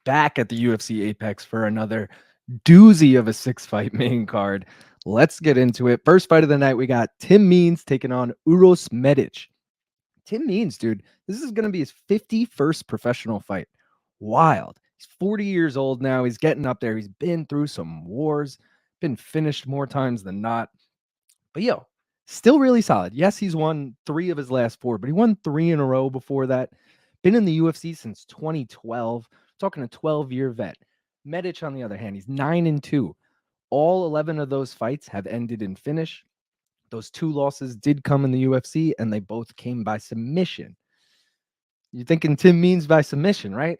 back at the UFC APEX for another doozy of a 6-fight main card. Let's get into it. First fight of the night, we got Tim Means taking on Uros Medic. Tim Means, dude, this is going to be his 51st professional fight. Wild. He's 40 years old now. He's getting up there. He's been through some wars, been finished more times than not. But yo, still really solid. Yes, he's won 3 of his last 4, but he won 3 in a row before that. Been in the UFC since 2012. Talking a 12-year vet. Medic, on the other hand, he's 9-2. All 11 of those fights have ended in finish. Those 2 losses did come in the UFC, and they both came by submission. You're thinking Tim Means by submission, right?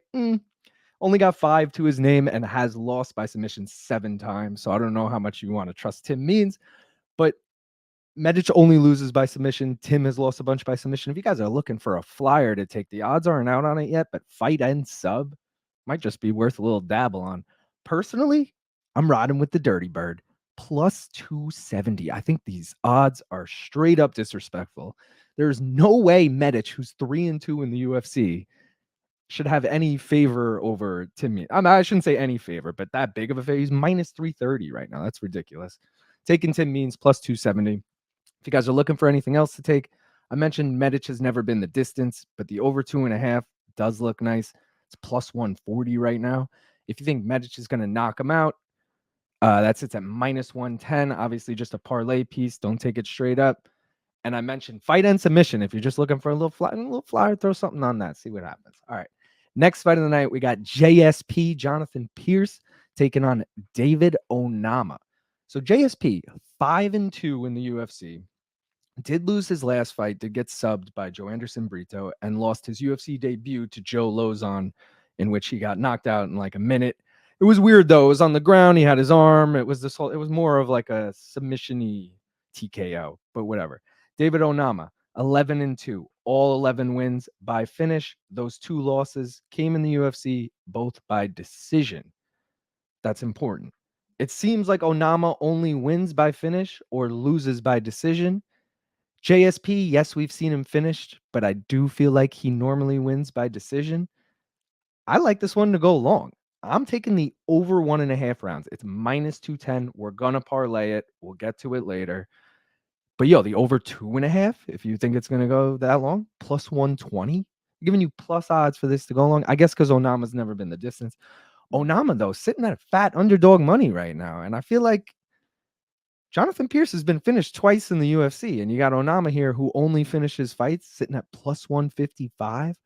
Only got 5 to his name and has lost by submission 7 times. So I don't know how much you want to trust Tim Means, but Medic only loses by submission. Tim has lost a bunch by submission. If you guys are looking for a flyer to take, the odds aren't out on it yet, but fight and sub might just be worth a little dabble on. Personally, I'm riding with the Dirty Bird. Plus 270. I think these odds are straight up disrespectful. There's no way Medic, who's 3-2 in the UFC, should have any favor over Tim. I shouldn't say any favor, but that big of a favor. He's minus 330 right now. That's ridiculous. Taking Tim Means plus 270. If you guys are looking for anything else to take, I mentioned Medic has never been the distance, but the over 2.5 does look nice. It's plus 140 right now. If you think Medic is going to knock him out, that's it's at minus 110. Obviously, just a parlay piece. Don't take it straight up. And I mentioned fight and submission. If you're just looking for a little flyer, throw something on that. See what happens. All right. Next fight of the night, we got JSP, Jonathan Pierce, taking on David Onama. So JSP, 5-2 in the UFC. Did lose his last fight, did get subbed by Joe Anderson Brito, and lost his UFC debut to Joe Lozon, in which he got knocked out in like a minute. It was weird though. It was on the ground. He had his arm. It was more of like a submission-y TKO, but whatever. David Onama, 11-2, all 11 wins by finish. Those 2 losses came in the UFC, both by decision. That's important. It seems like Onama only wins by finish or loses by decision. JSP, yes, we've seen him finished, but I do feel like he normally wins by decision. I like this one to go long. I'm taking the over 1.5 rounds. It's minus 210. We're going to parlay it. We'll get to it later. But yo, the over 2.5, if you think it's going to go that long, plus 120. Giving you plus odds for this to go long. I guess because Onama's never been the distance. Onama, though, sitting at fat underdog money right now. And I feel like Jonathan Pierce has been finished twice in the UFC, and you got Onama here who only finishes fights sitting at plus 155.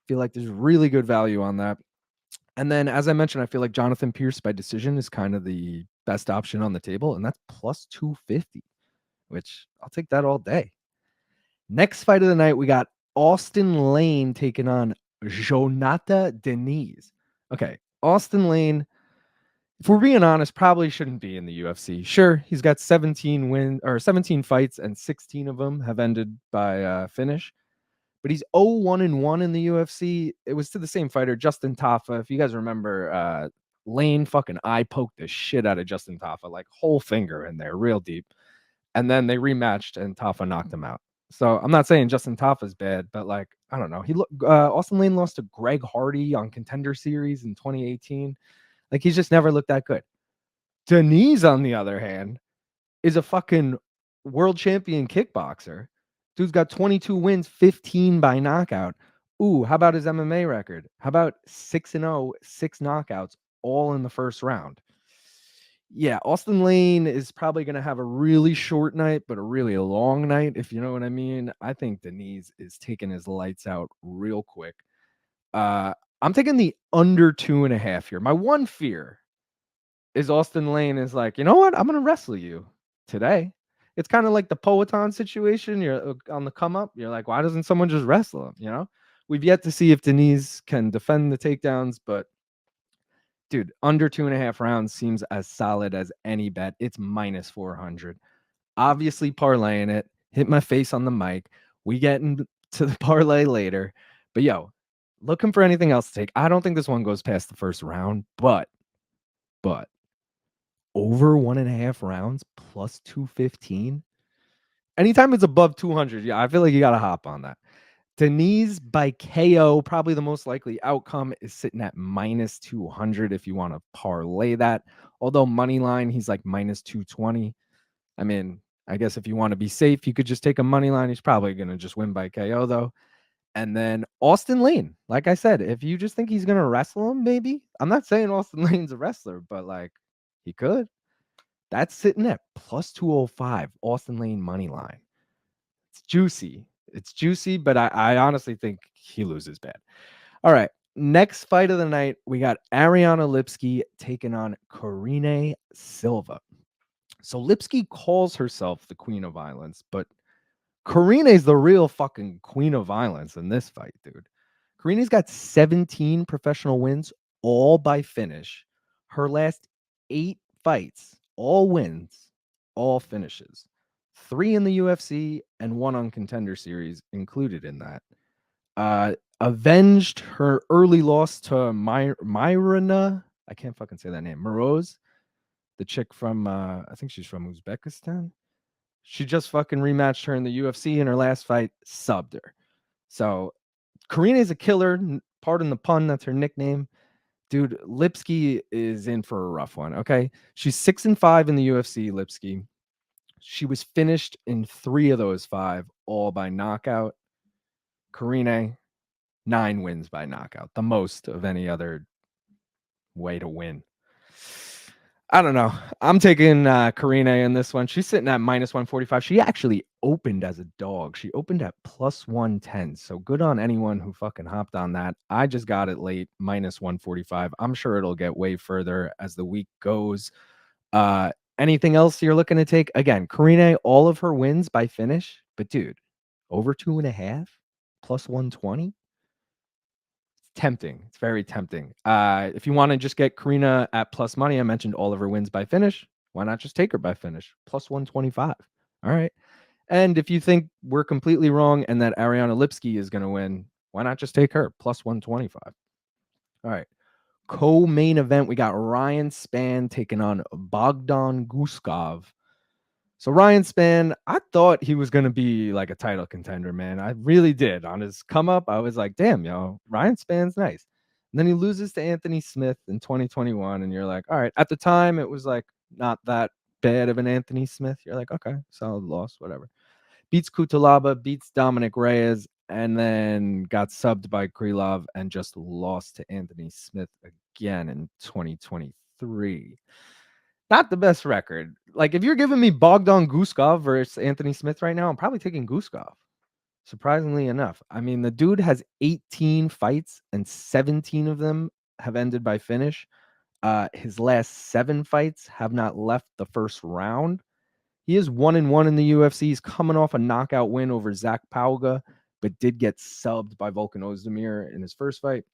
Feel like there's really good value on that. And then, as I mentioned, I feel like Jonathan Pierce by decision is kind of the best option on the table, and that's plus 250, which I'll take that all day. Next fight of the night, we got Austin Lane taking on Jonata Denise. Okay, Austin Lane, if we're being honest, probably shouldn't be in the UFC. Sure, he's got 17 fights, and 16 of them have ended by finish. But he's 0-1-1 in the UFC. It was to the same fighter, Justin Tafa. If you guys remember, Lane fucking eye poked the shit out of Justin Tafa, like whole finger in there, real deep. And then they rematched, and Tafa knocked him out. So I'm not saying Justin Tafa's bad, but like I don't know. Austin Lane lost to Greg Hardy on Contender Series in 2018. Like he's just never looked that good. Denise, on the other hand, is a fucking world champion kickboxer. Dude's got 22 wins, 15 by knockout. Ooh, how about his MMA record? How about 6-0, 6 knockouts, all in the first round? Yeah, Austin Lane is probably going to have a really short night, but a really long night, if you know what I mean. I think Denise is taking his lights out real quick. I'm taking the under 2.5 here. My one fear is Austin Lane is like, you know what? I'm going to wrestle you today. It's kind of like the Poetan situation. You're on the come up. You're like, why doesn't someone just wrestle him? You know, we've yet to see if Denise can defend the takedowns, but dude, under 2.5 rounds seems as solid as any bet. It's minus 400. Obviously, parlaying it. Hit my face on the mic. We get into the parlay later. But yo, looking for anything else to take. I don't think this one goes past the first round, but over 1.5 rounds plus 215. Anytime it's above 200, yeah, I feel like you got to hop on that. Denise by KO, probably the most likely outcome, is sitting at minus 200 if you want to parlay that. Although money line, he's like minus 220. I mean, I guess if you want to be safe, you could just take a money line. He's probably going to just win by KO, though. And then Austin Lane, like I said, if you just think he's going to wrestle him, maybe. I'm not saying Austin Lane's a wrestler, but like he could. That's sitting at plus 205, Austin Lane money line. It's juicy. It's juicy, but I honestly think he loses bad. All right. Next fight of the night, we got Ariana Lipski taking on Karine Silva. So Lipski calls herself the Queen of Violence, but Karine's the real fucking Queen of Violence in this fight, dude. Karine's got 17 professional wins, all by finish. Her last 8 fights, all wins, all finishes. 3 in the UFC and 1 on Contender Series included in that. Avenged her early loss to Myrina. I can't fucking say that name. Moroz, the chick from I think she's from Uzbekistan. She just fucking rematched her in the UFC in her last fight, subbed her. So Karine is a killer. Pardon the pun, that's her nickname. Dude, Lipski is in for a rough one. Okay, she's 6-5 in the UFC. Lipski. She was finished in 3 of those 5, all by knockout. Karine, 9 wins by knockout, the most of any other way to win. I don't know. I'm taking Karine in this one. She's sitting at minus 145. She actually opened as a dog. She opened at plus 110. So good on anyone who fucking hopped on that. I just got it late, minus 145. I'm sure it'll get way further as the week goes. Anything else you're looking to take? Again, Karine, all of her wins by finish. But dude, over 2.5, plus 120. Tempting. It's very tempting. If you want to just get Karina at plus money, I mentioned all of her wins by finish. Why not just take her by finish? Plus 125. All right. And if you think we're completely wrong and that Ariana Lipski is going to win, why not just take her? Plus 125. All right. Co-main event, we got Ryan Spann taking on Bogdan Guskov. So Ryan Spann, I thought he was going to be like a title contender, man. I really did. On his come up, I was like, damn, Ryan Spann's nice. And then he loses to Anthony Smith in 2021. And you're like, all right. At the time, it was like not that bad of an Anthony Smith. You're like, okay, solid loss, whatever. Beats Kutalaba, beats Dominic Reyes, and then got subbed by Krylov and just lost to Anthony Smith again in 2023. Not the best record. Like, if you're giving me Bogdan Guskov versus Anthony Smith right now, I'm probably taking Guskov. Surprisingly enough. I mean, the dude has 18 fights and 17 of them have ended by finish. His last 7 fights have not left the first round. He is 1-1 in the UFC. He's coming off a knockout win over Zach Pauga, but did get subbed by Volkan Ozdemir in his first fight.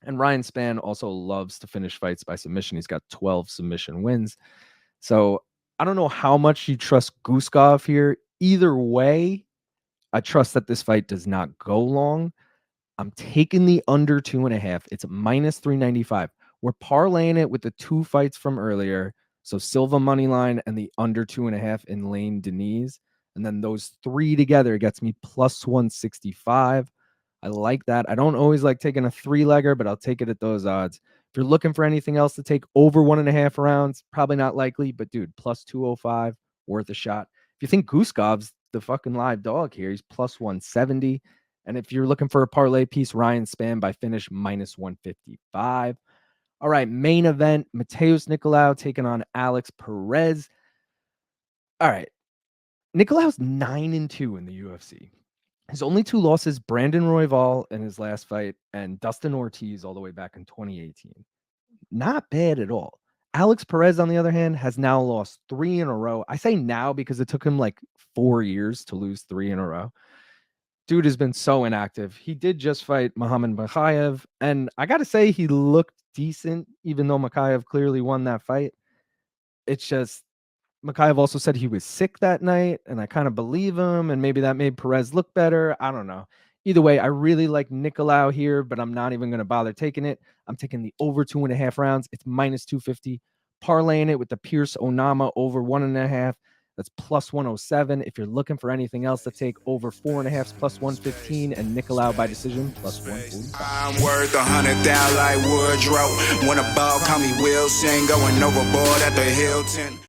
And Ryan Spann also loves to finish fights by submission. He's got 12 submission wins. So I don't know how much you trust Guskov here. Either way, I trust that this fight does not go long. I'm taking the under 2.5. It's minus 395. We're parlaying it with the 2 fights from earlier. So Silva money line and the under 2.5 in Lane Denise. And then those 3 together gets me plus 165. I like that. I don't always like taking a 3-legger, but I'll take it at those odds. If you're looking for anything else to take over 1.5 rounds, probably not likely, but dude, plus 205, worth a shot. If you think Guskov's the fucking live dog here, he's plus 170. And if you're looking for a parlay piece, Ryan Spann by finish minus 155. All right, main event, Mateus Nicolau taking on Alex Perez. All right, Nicolau's 9-2 in the UFC. His only 2 losses, Brandon Royval in his last fight and Dustin Ortiz all the way back in 2018. Not bad at all. Alex Perez, on the other hand, has now lost 3 in a row. I say now because it took him like 4 years to lose 3 in a row. Dude has been so inactive. He did just fight Muhammad Makhayev, and I got to say he looked decent, even though Makhayev clearly won that fight. It's just Makhayev also said he was sick that night, and I kind of believe him, and maybe that made Perez look better. I don't know. Either way, I really like Nicolau here, but I'm not even going to bother taking it. I'm taking the over 2.5 rounds. It's minus 250. Parlaying it with the Pierce Onama over 1.5. That's plus 107. If you're looking for anything else to take, over 4.5 plus 115, and Nicolau by decision plus 145. I'm worth 100,000 like Woodrow. When a ball call me Wilson, going overboard at the Hilton.